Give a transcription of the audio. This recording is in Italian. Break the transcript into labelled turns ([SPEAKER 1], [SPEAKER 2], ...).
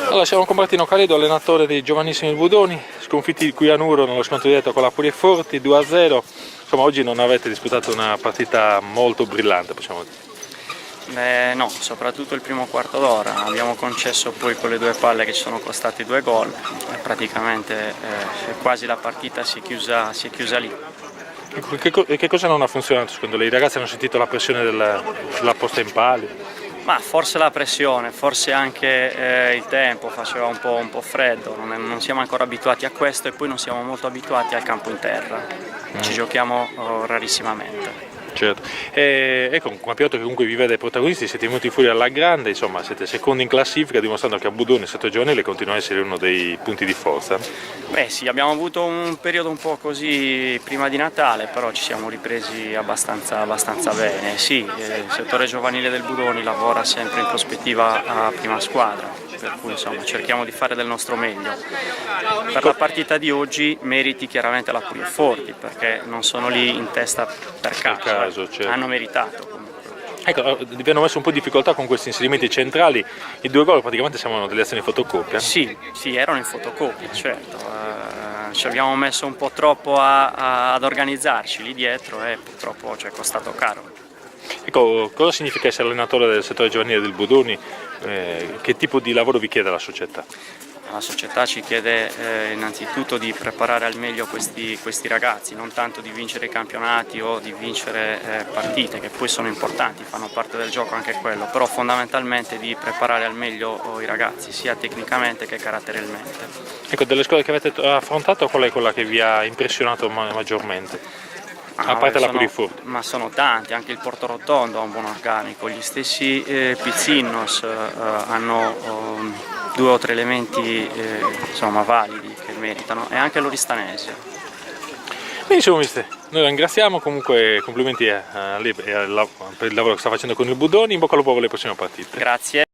[SPEAKER 1] Allora, siamo con Martino Caledo, allenatore dei giovanissimi Budoni, sconfitti qui a Nuro nello scontro diretto con la Puriforti 2-0. Insomma, oggi non avete disputato una partita molto brillante, possiamo dire.
[SPEAKER 2] No, soprattutto il primo quarto d'ora. Abbiamo concesso poi con le due palle che ci sono costati 2 gol e praticamente quasi la partita si è chiusa lì.
[SPEAKER 1] Che cosa non ha funzionato secondo lei? I ragazzi hanno sentito la pressione della posta in palio?
[SPEAKER 2] Ma forse la pressione, forse anche il tempo, faceva un po' freddo, non siamo ancora abituati a questo e poi non siamo molto abituati al campo in terra, ci giochiamo rarissimamente.
[SPEAKER 1] Certo, ecco, un campionato che comunque vi vede protagonisti, siete venuti fuori alla grande, insomma siete secondi in classifica, dimostrando che a Budoni, 7 giovanile, continua a essere uno dei punti di forza.
[SPEAKER 2] Beh sì, abbiamo avuto un periodo un po' così prima di Natale, però ci siamo ripresi abbastanza bene. Sì, il settore giovanile del Budoni lavora sempre in prospettiva a prima squadra, per cui insomma cerchiamo di fare del nostro meglio. Per la partita di oggi meriti chiaramente la Puriforti, perché non sono lì in testa per caso,
[SPEAKER 1] certo.
[SPEAKER 2] Hanno meritato comunque.
[SPEAKER 1] Ecco, vi hanno messo un po' di difficoltà con questi inserimenti centrali, i 2 gol praticamente sembrano delle azioni fotocopia.
[SPEAKER 2] Sì, erano in fotocopia, certo. Ci abbiamo messo un po' troppo ad organizzarci lì dietro e purtroppo ci è costato caro.
[SPEAKER 1] Ecco, cosa significa essere allenatore del settore giovanile del Budoni? Che tipo di lavoro vi chiede la società?
[SPEAKER 2] La società ci chiede innanzitutto di preparare al meglio questi ragazzi, non tanto di vincere i campionati o di vincere partite, che poi sono importanti, fanno parte del gioco anche quello, però fondamentalmente di preparare al meglio i ragazzi, sia tecnicamente che caratterialmente.
[SPEAKER 1] Ecco, delle scuole che avete affrontato, qual è quella che vi ha impressionato maggiormente? A parte la Puriforti.
[SPEAKER 2] Ma sono tanti, anche il Porto Rotondo ha un buon organico, gli stessi Pizzinnos hanno 2 o 3 elementi insomma, validi che meritano, e anche l'Oristanesio.
[SPEAKER 1] Benissimo mister, noi la ringraziamo, comunque complimenti a lei per il lavoro che sta facendo con il Budoni, in bocca al lupo per le prossime partite.
[SPEAKER 2] Grazie.